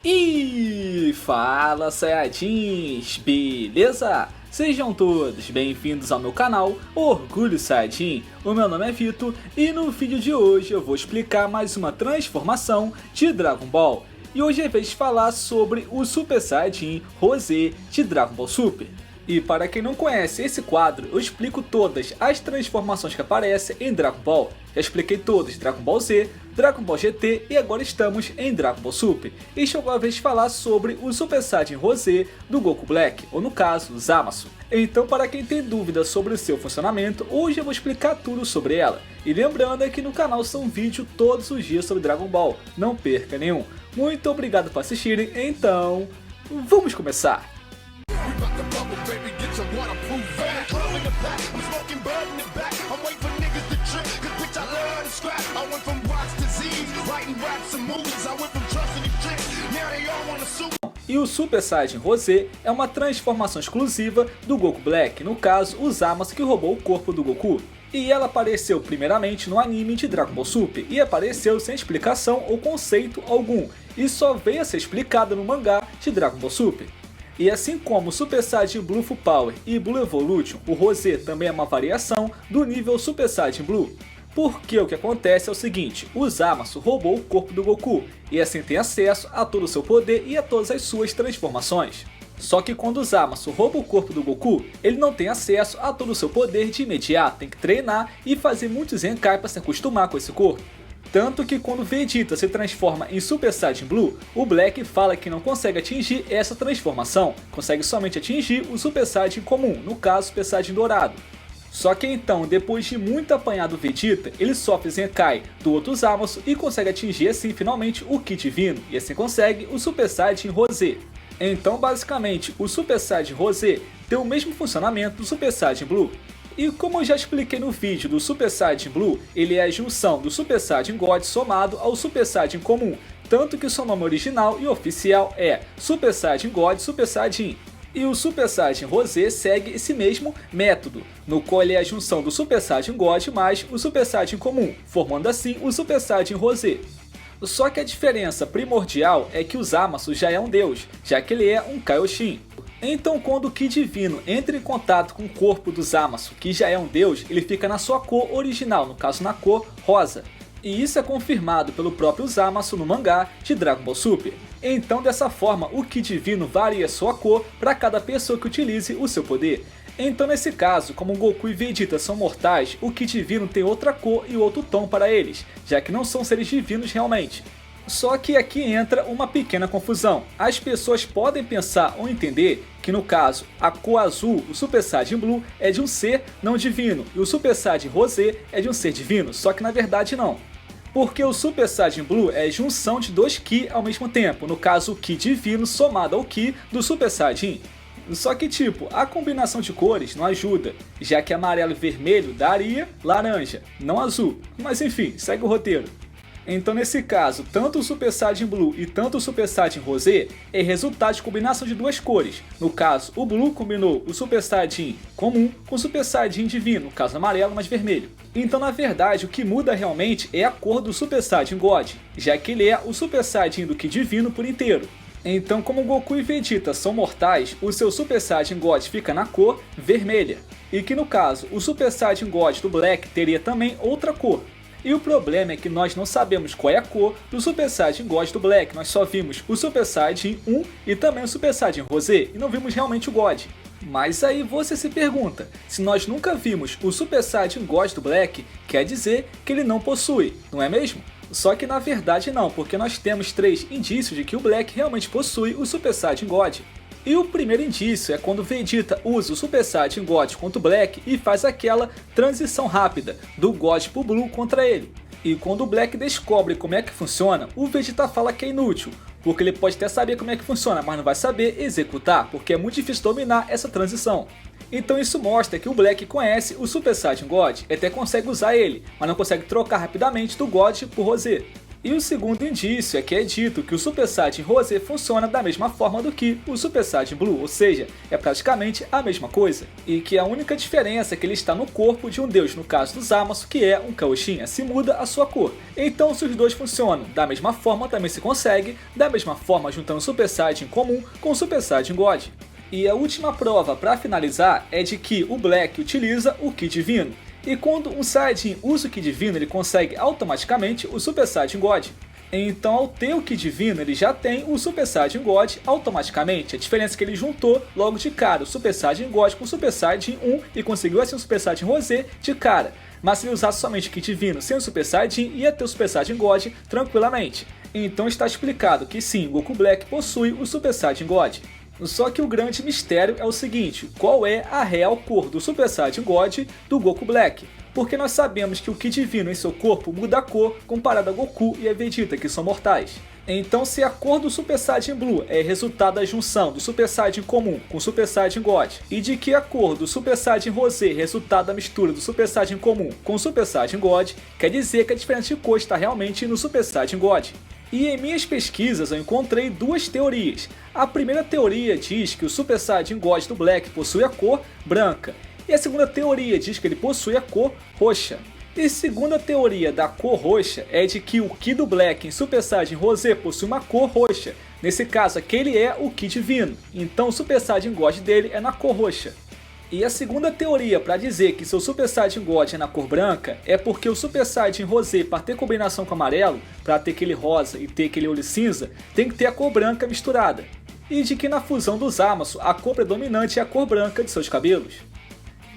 E fala Saiyajins, beleza? Sejam todos bem-vindos ao meu canal Orgulho Saiyajin. O meu nome é Vitor e no vídeo de hoje eu vou explicar mais uma transformação de Dragon Ball. E hoje é vez de falar sobre o Super Saiyajin Rosé de Dragon Ball Super. E para quem não conhece esse quadro, eu explico todas as transformações que aparecem em Dragon Ball. Já expliquei todas, Dragon Ball Z, Dragon Ball GT e agora estamos em Dragon Ball Super. E chegou a vez de falar sobre o Super Saiyajin Rosé do Goku Black, ou no caso, o Zamasu. Então para quem tem dúvidas sobre o seu funcionamento, hoje eu vou explicar tudo sobre ela. E lembrando que no canal são vídeos todos os dias sobre Dragon Ball, não perca nenhum. Muito obrigado por assistirem, então vamos começar! E o Super Saiyajin Rosé é uma transformação exclusiva do Goku Black, no caso o Zamasu que roubou o corpo do Goku. E ela apareceu primeiramente no anime de Dragon Ball Super e apareceu sem explicação ou conceito algum, e só veio a ser explicada no mangá de Dragon Ball Super. E assim como o Super Saiyajin Blue Full Power e Blue Evolution, o Rosé também é uma variação do nível Super Saiyajin Blue. Porque o que acontece é o seguinte, o Zamasu roubou o corpo do Goku, e assim tem acesso a todo o seu poder e a todas as suas transformações. Só que quando o Zamasu rouba o corpo do Goku, ele não tem acesso a todo o seu poder de imediato, tem que treinar e fazer muitos Zenkai para se acostumar com esse corpo. Tanto que quando Vegeta se transforma em Super Saiyajin Blue, o Black fala que não consegue atingir essa transformação, consegue somente atingir o Super Saiyajin comum, no caso Super Saiyajin Dourado. Só que então, depois de muito apanhar do Vegeta, ele sofre Zenkai do outro Zamasu e consegue atingir assim finalmente o Ki Divino, e assim consegue o Super Saiyajin Rosé. Então basicamente, o Super Saiyajin Rosé tem o mesmo funcionamento do Super Saiyajin Blue. E como eu já expliquei no vídeo do Super Saiyajin Blue, ele é a junção do Super Saiyajin God somado ao Super Saiyajin comum, tanto que o seu nome original e oficial é Super Saiyajin God Super Saiyajin. E o Super Saiyajin Rosé segue esse mesmo método, no qual ele é a junção do Super Saiyajin God mais o Super Saiyajin comum, formando assim o Super Saiyajin Rosé. Só que a diferença primordial é que o Zamasu já é um deus, já que ele é um Kaioshin. Então quando o Ki Divino entra em contato com o corpo do Zamasu, que já é um deus, ele fica na sua cor original, no caso na cor rosa. E isso é confirmado pelo próprio Zamasu no mangá de Dragon Ball Super. Então dessa forma o Ki Divino varia sua cor para cada pessoa que utilize o seu poder. Então nesse caso, como Goku e Vegeta são mortais, o Ki Divino tem outra cor e outro tom para eles, já que não são seres divinos realmente. Só que aqui entra uma pequena confusão. As pessoas podem pensar ou entender que no caso, a cor azul, o Super Saiyajin Blue, é de um ser não divino, e o Super Saiyajin Rosé é de um ser divino, só que na verdade não. Porque o Super Saiyajin Blue é a junção de dois Ki ao mesmo tempo, no caso o Ki divino somado ao Ki do Super Saiyajin. Só que tipo, a combinação de cores não ajuda, já que amarelo e vermelho daria laranja, não azul, mas enfim, segue o roteiro. Então nesse caso, tanto o Super Saiyajin Blue e tanto o Super Saiyajin Rosé é resultado de combinação de duas cores. No caso, o Blue combinou o Super Saiyajin comum com o Super Saiyajin divino, no caso amarelo mais vermelho. Então na verdade o que muda realmente é a cor do Super Saiyajin God, já que ele é o Super Saiyajin do Ki divino por inteiro. Então como Goku e Vegeta são mortais, o seu Super Saiyajin God fica na cor vermelha. E que no caso, o Super Saiyajin God do Black teria também outra cor. E o problema é que nós não sabemos qual é a cor do Super Saiyajin God do Black, nós só vimos o Super Saiyajin 1 e também o Super Saiyajin Rosé, e não vimos realmente o God. Mas aí você se pergunta, se nós nunca vimos o Super Saiyajin God do Black, quer dizer que ele não possui, não é mesmo? Só que na verdade não, porque nós temos 3 indícios de que o Black realmente possui o Super Saiyajin God. E o primeiro indício é quando Vegeta usa o Super Saiyajin God contra o Black e faz aquela transição rápida do God pro Blue contra ele. E quando o Black descobre como é que funciona, o Vegeta fala que é inútil, porque ele pode até saber como é que funciona, mas não vai saber executar, porque é muito difícil dominar essa transição. Então isso mostra que o Black conhece o Super Saiyajin God e até consegue usar ele, mas não consegue trocar rapidamente do God pro Rosé. E o segundo indício é que é dito que o Super Saiyajin Rosé funciona da mesma forma do que o Super Saiyajin Blue, ou seja, é praticamente a mesma coisa. E que a única diferença é que ele está no corpo de um deus, no caso do Zamasu, que é um Kaioshin, assim muda a sua cor. Então se os dois funcionam da mesma forma, também se consegue, da mesma forma juntando o Super Saiyajin comum com o Super Saiyajin God. E a última prova para finalizar é de que o Black utiliza o Ki Divino. E quando um Saiyajin usa o Ki Divino, ele consegue automaticamente o Super Saiyajin God. Então ao ter o Ki Divino, ele já tem o Super Saiyajin God automaticamente. A diferença é que ele juntou logo de cara o Super Saiyajin God com o Super Saiyajin 1 e conseguiu assim o Super Saiyajin Rosé de cara. Mas se ele usasse somente o Ki Divino sem o Super Saiyajin, ia ter o Super Saiyajin God tranquilamente. Então está explicado que sim, Goku Black possui o Super Saiyajin God. Só que o grande mistério é o seguinte, qual é a real cor do Super Saiyajin God do Goku Black? Porque nós sabemos que o Ki Divino em seu corpo muda a cor comparado a Goku e a Vegeta, que são mortais. Então se a cor do Super Saiyajin Blue é resultado da junção do Super Saiyajin comum com o Super Saiyajin God, e de que a cor do Super Saiyajin Rosé é resultado da mistura do Super Saiyajin comum com o Super Saiyajin God, quer dizer que a diferença de cor está realmente no Super Saiyajin God. E em minhas pesquisas eu encontrei duas teorias. A primeira teoria diz que o Super Saiyajin God do Black possui a cor branca, e a segunda teoria diz que ele possui a cor roxa. E a segunda teoria da cor roxa é de que o Ki do Black em Super Saiyajin Rosé possui uma cor roxa. Nesse caso aquele é o Ki Divino, então o Super Saiyajin God dele é na cor roxa. E a segunda teoria para dizer que seu Super Saiyajin God é na cor branca é porque o Super Saiyajin Rosé, para ter combinação com amarelo, para ter aquele rosa e ter aquele olho cinza, tem que ter a cor branca misturada. E de que na fusão dos Zamasu, a cor predominante é a cor branca de seus cabelos.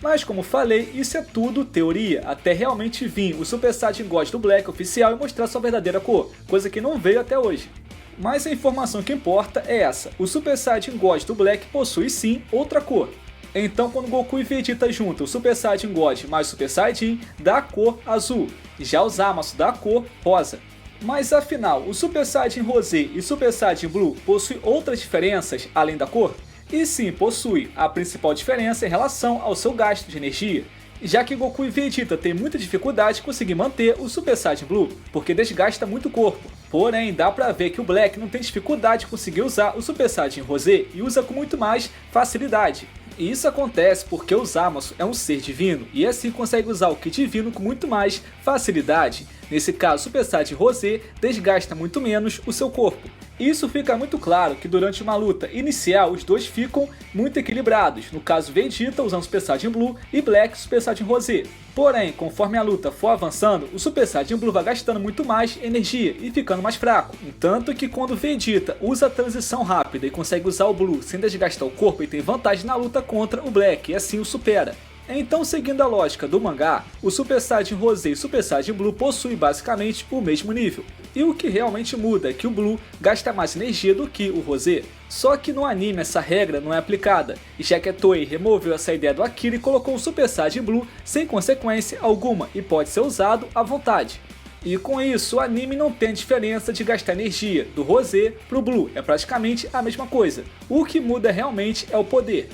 Mas como falei, isso é tudo teoria, até realmente vir o Super Saiyajin God do Black oficial e mostrar sua verdadeira cor, coisa que não veio até hoje. Mas a informação que importa é essa, o Super Saiyajin God do Black possui sim outra cor. Então quando Goku e Vegeta juntam o Super Saiyajin God mais o Super Saiyajin, dá a cor azul, já o Zamasu dá a cor rosa. Mas afinal, o Super Saiyajin Rosé e Super Saiyajin Blue possuem outras diferenças além da cor? E sim, possui. A principal diferença é em relação ao seu gasto de energia, já que Goku e Vegeta têm muita dificuldade de conseguir manter o Super Saiyajin Blue, porque desgasta muito o corpo. Porém, dá pra ver que o Black não tem dificuldade de conseguir usar o Super Saiyajin Rosé e usa com muito mais facilidade. E isso acontece porque o Zamasu é um ser divino e assim consegue usar o Ki Divino com muito mais facilidade. Nesse caso, o Super Saiyajin Rosé desgasta muito menos o seu corpo. Isso fica muito claro que durante uma luta inicial os dois ficam muito equilibrados, no caso Vegeta usando Super Saiyajin Blue e Black Super Saiyajin Rosé. Porém, conforme a luta for avançando, o Super Saiyajin Blue vai gastando muito mais energia e ficando mais fraco. Tanto que quando Vegeta usa a transição rápida e consegue usar o Blue sem desgastar o corpo, ele tem vantagem na luta contra o Black e assim o supera. Então, seguindo a lógica do mangá, o Super Saiyajin Rosé e Super Saiyajin Blue possuem basicamente o mesmo nível. E o que realmente muda é que o Blue gasta mais energia do que o Rosé. Só que no anime essa regra não é aplicada, já que a Toei removeu essa ideia do Akira e colocou o Super Saiyajin Blue sem consequência alguma e pode ser usado à vontade. E com isso, o anime não tem diferença de gastar energia do Rosé pro Blue, é praticamente a mesma coisa. O que muda realmente é o poder.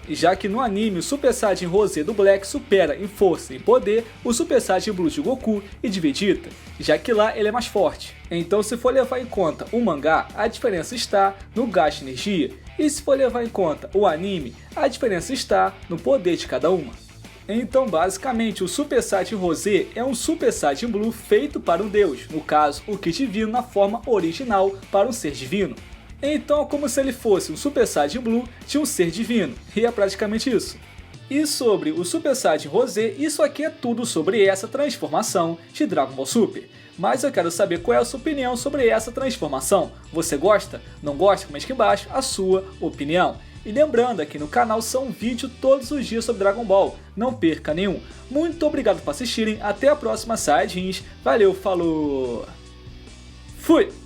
Já que no anime o Super Saiyajin Rosé do Black supera em força e poder o Super Saiyajin Blue de Goku e de Vegeta, já que lá ele é mais forte. Então se for levar em conta o mangá, a diferença está no gasto de energia, e se for levar em conta o anime, a diferença está no poder de cada uma. Então basicamente o Super Saiyajin Rosé é um Super Saiyajin Blue feito para um deus, no caso o Ki Divino na forma original para um ser divino. Então é como se ele fosse um Super Saiyajin Blue de um ser divino, e é praticamente isso. E sobre o Super Saiyajin Rosé, isso aqui é tudo sobre essa transformação de Dragon Ball Super. Mas eu quero saber qual é a sua opinião sobre essa transformação. Você gosta? Não gosta? Comenta aqui embaixo a sua opinião. E lembrando, aqui no canal são vídeos todos os dias sobre Dragon Ball, não perca nenhum. Muito obrigado por assistirem, até a próxima Saiyajins, valeu, falou, fui!